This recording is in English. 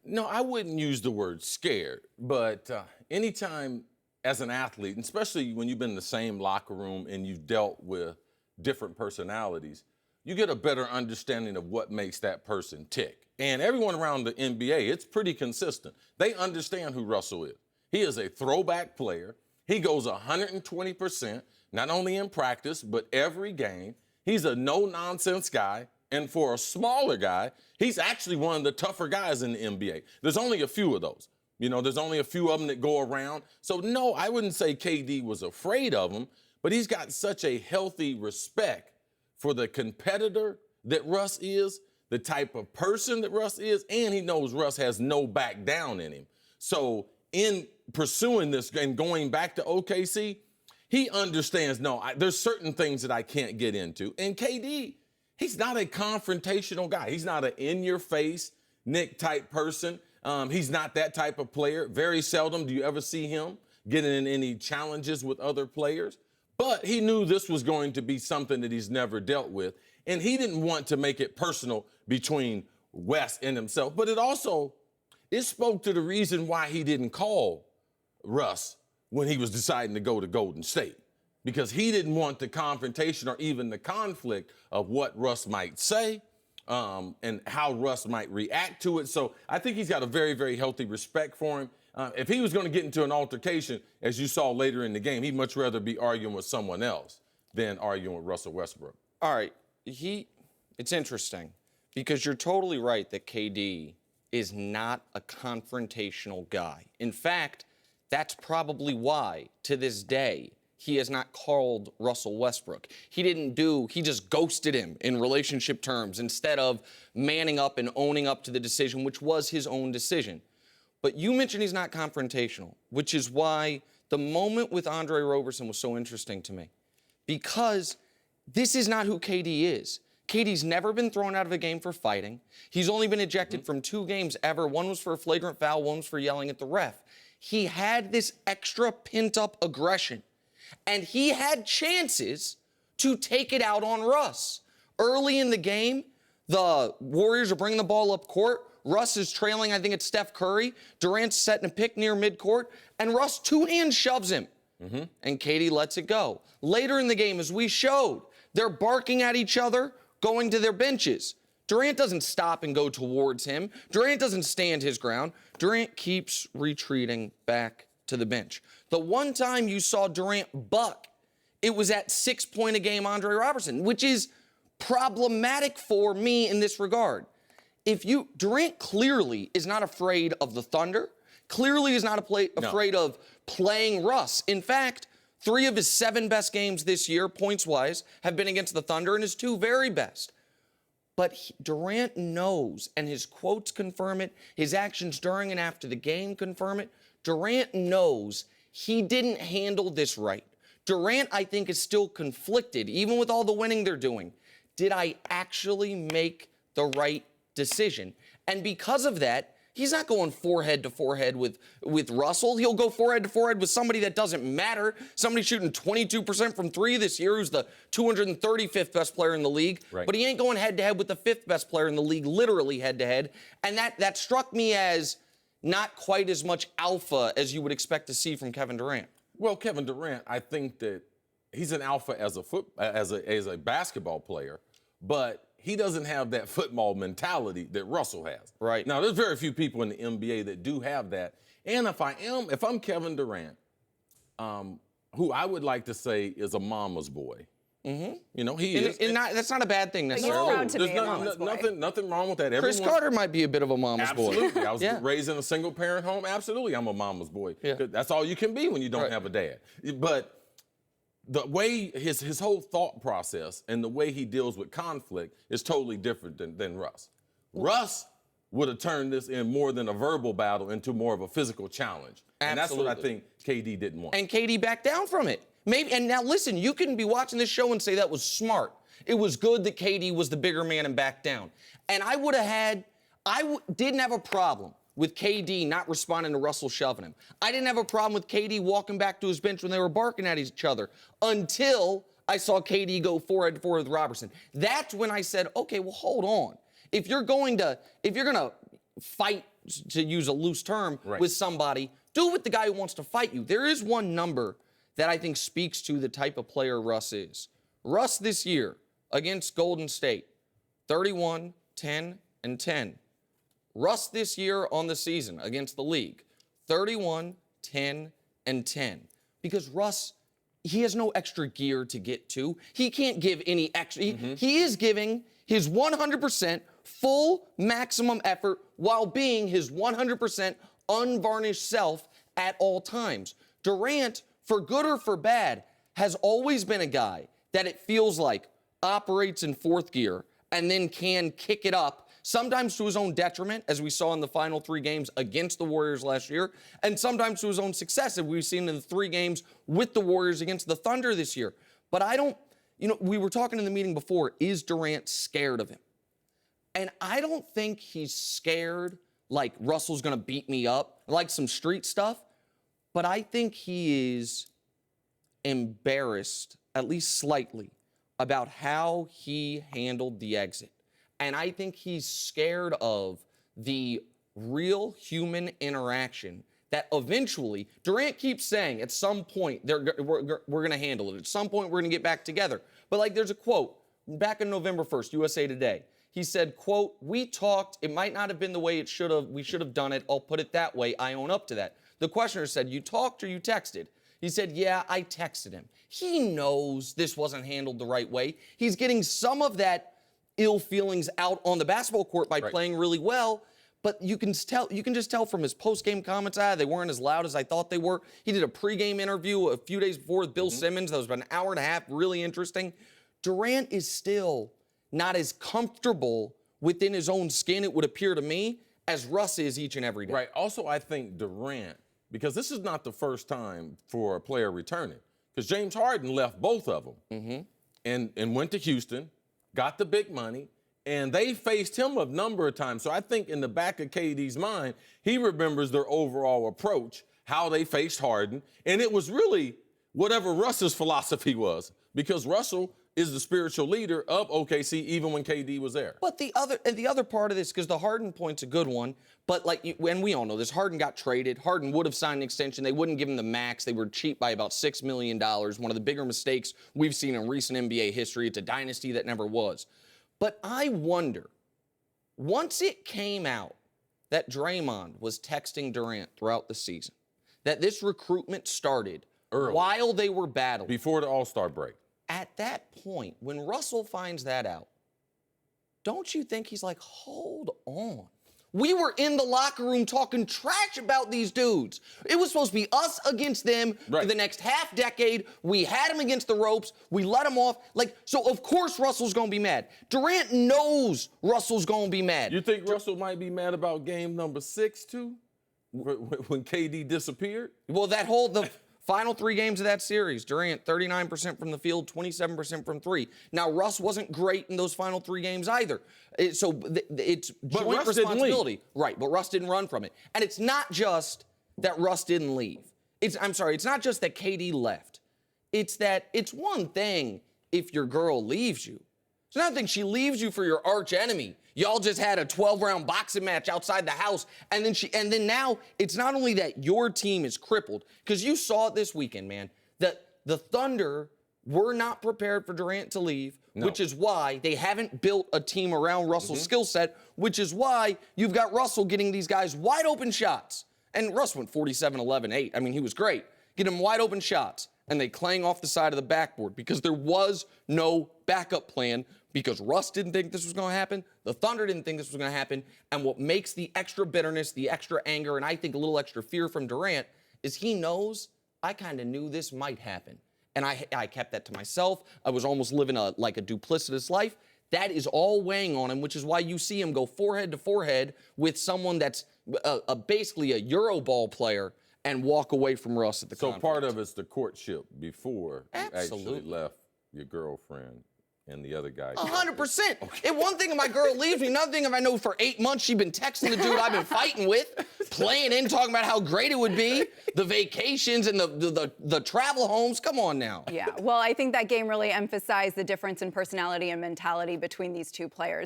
No, I wouldn't use the word scared, but anytime as an athlete, and especially when you've been in the same locker room and you've dealt with different personalities, you get a better understanding of what makes that person tick. And everyone around the NBA, it's pretty consistent. They understand who Russell is. He is a throwback player. He goes 120%, not only in practice, but every game. He's a no-nonsense guy. And for a smaller guy, he's actually one of the tougher guys in the NBA. There's only a few of those. You know, there's only a few of them that go around. So, no, I wouldn't say KD was afraid of him, but he's got such a healthy respect for the competitor that Russ is, the type of person that Russ is, and he knows Russ has no back down in him. So, in pursuing this and going back to OKC, he understands, there's certain things that I can't get into. And KD, he's not a confrontational guy. He's not an in-your-face, Nick type person. He's not that type of player. Very seldom do you ever see him getting in any challenges with other players. But he knew this was going to be something that he's never dealt with. And he didn't want to make it personal between West and himself. But it spoke to the reason why he didn't call Russ when he was deciding to go to Golden State. Because he didn't want the confrontation or even the conflict of what Russ might say and how Russ might react to it. So I think he's got a very, very healthy respect for him. If he was going to get into an altercation, as you saw later in the game, he'd much rather be arguing with someone else than arguing with Russell Westbrook. All right. It's interesting because you're totally right that KD is not a confrontational guy. In fact, that's probably why, to this day, he has not called Russell Westbrook. He just ghosted him in relationship terms instead of manning up and owning up to the decision, which was his own decision. But you mentioned he's not confrontational, which is why the moment with Andre Roberson was so interesting to me. Because this is not who KD is. KD's never been thrown out of a game for fighting. He's only been ejected from 2 games ever. One was for a flagrant foul, one was for yelling at the ref. He had this extra pent-up aggression. And he had chances to take it out on Russ. Early in the game, the Warriors are bringing the ball up court. Russ is trailing, I think it's Steph Curry. Durant's setting a pick near midcourt, and Russ two-hand shoves him. And KD lets it go. Later in the game, as we showed, they're barking at each other, going to their benches. Durant doesn't stop and go towards him. Durant doesn't stand his ground. Durant keeps retreating back to the bench. The one time you saw Durant buck, it was at 6-point-a-game Andre Roberson, which is problematic for me in this regard. Durant clearly is not afraid of the Thunder, clearly is not afraid of playing Russ. In fact, 3 of his 7 best games this year, points-wise, have been against the Thunder, and his 2 very best. But Durant knows, and his quotes confirm it, his actions during and after the game confirm it. Durant knows he didn't handle this right. Durant, I think, is still conflicted, even with all the winning they're doing. Did I actually make the right decision? And because of that, he's not going forehead to forehead with Russell. He'll go forehead to forehead with somebody that doesn't matter. Somebody shooting 22% from 3 this year who's the 235th best player in the league. Right. But he ain't going head-to-head with the 5th best player in the league, literally head-to-head. And that struck me as not quite as much alpha as you would expect to see from Kevin Durant. Well, Kevin Durant, I think that he's an alpha as a basketball player, but he doesn't have that football mentality that Russell has. Right. Now, there's very few people in the NBA that do have that. And if I'm Kevin Durant, who I would like to say is a mama's boy. You know, he is. That's not a bad thing necessarily. Proud to be a mama's boy. Nothing wrong with that. Chris Carter might be a bit of a mama's boy. Absolutely. I was raised in a single-parent home. Absolutely, I'm a mama's boy. Yeah. That's all you can be when you don't have a dad. But the way his whole thought process and the way he deals with conflict is totally different than Russ. Russ would have turned this in more than a verbal battle into more of a physical challenge. Absolutely. And that's what I think KD didn't want. And KD backed down from it. Maybe, and now listen, you can be watching this show and say that was smart. It was good that KD was the bigger man and backed down. And I didn't have a problem with KD not responding to Russell shoving him. I didn't have a problem with KD walking back to his bench when they were barking at each other until I saw KD go forehead to forehead with Robertson. That's when I said, okay, well, hold on. If you're going to fight to use a loose term, Right. with somebody. Do it with the guy who wants to fight you. There is one number that I think speaks to the type of player Russ is. Russ this year against Golden State, 31, 10, and 10. Russ this year on the season against the league, 31, 10, and 10. Because Russ, he has no extra gear to get to. He can't give any extra. He is giving his 100% full maximum effort while being his 100% unvarnished self at all times. Durant, for good or for bad, has always been a guy that it feels like operates in fourth gear and then can kick it up, sometimes to his own detriment, as we saw in the final 3 games against the Warriors last year, and sometimes to his own success, as we've seen in the 3 games with the Warriors against the Thunder this year. But I don't, we were talking in the meeting before, is Durant scared of him? And I don't think he's scared like Russell's going to beat me up, like some street stuff, but I think he is embarrassed, at least slightly, about how he handled the exit. And I think he's scared of the real human interaction that eventually, Durant keeps saying at some point, we're going to handle it. At some point, we're going to get back together. But like there's a quote back on November 1st, USA Today. He said, quote, "We talked. It might not have been the way it should have. We should have done it. I'll put it that way. I own up to that." The questioner said, "You talked or you texted?" He said, "Yeah, I texted him." He knows this wasn't handled the right way. He's getting some of that ill feelings out on the basketball court by playing really well. But you can just tell from his post-game comments, they weren't as loud as I thought they were. He did a pre-game interview a few days before with Bill Simmons. That was about an hour and a half, really interesting. Durant is still not as comfortable within his own skin, it would appear to me, as Russ is each and every day. Right. Also, I think Durant, because this is not the first time for a player returning, because James Harden left both of them and went to Houston, got the big money, and they faced him a number of times. So I think in the back of KD's mind, he remembers their overall approach, how they faced Harden, and it was really whatever Russell's philosophy was, because Russell is the spiritual leader of OKC even when KD was there. But the other part of this, because the Harden point's a good one, but when we all know this, Harden got traded. Harden would have signed an extension. They wouldn't give him the max. They were cheap by about $6 million, one of the bigger mistakes we've seen in recent NBA history. It's a dynasty that never was. But I wonder, once it came out that Draymond was texting Durant throughout the season, that this recruitment started early, while they were battling, before the All-Star break. At that point, when Russell finds that out, don't you think he's like, hold on? We were in the locker room talking trash about these dudes. It was supposed to be us against them for the next half decade. We had him against the ropes. We let him off. So of course Russell's going to be mad. Durant knows Russell's going to be mad. You think Russell might be mad about game number 6 too? When KD disappeared? Well, the final 3 games of that series, Durant 39% from the field, 27% from 3. Now, Russ wasn't great in those final 3 games either. It's joint responsibility. Right, but Russ didn't run from it. And it's not just that Russ didn't leave. It's not just that KD left. It's that it's one thing if your girl leaves you. It's another thing she leaves you for your arch enemy. Y'all just had a 12-round boxing match outside the house, and then now it's not only that your team is crippled, because you saw it this weekend, man, that the Thunder were not prepared for Durant to leave, which is why they haven't built a team around Russell's skill set, which is why you've got Russell getting these guys wide open shots. And Russ went 47, 11, 8. I mean, he was great. Get him wide open shots, and they clang off the side of the backboard because there was no backup plan, because Russ didn't think this was going to happen. The Thunder didn't think this was going to happen. And what makes the extra bitterness, the extra anger, and I think a little extra fear from Durant is he knows I kind of knew this might happen. And I kept that to myself. I was almost living a duplicitous life. That is all weighing on him, which is why you see him go forehead to forehead with someone that's basically a Euroball player and walk away from Russ at the conference. So part of it's the courtship before you actually left your girlfriend and the other guy. 100%. And one thing if my girl leaves me, another thing if I know for 8 months she's been texting the dude I've been fighting with, playing in, talking about how great it would be, the vacations and the travel homes. Come on now. Yeah, well, I think that game really emphasized the difference in personality and mentality between these two players.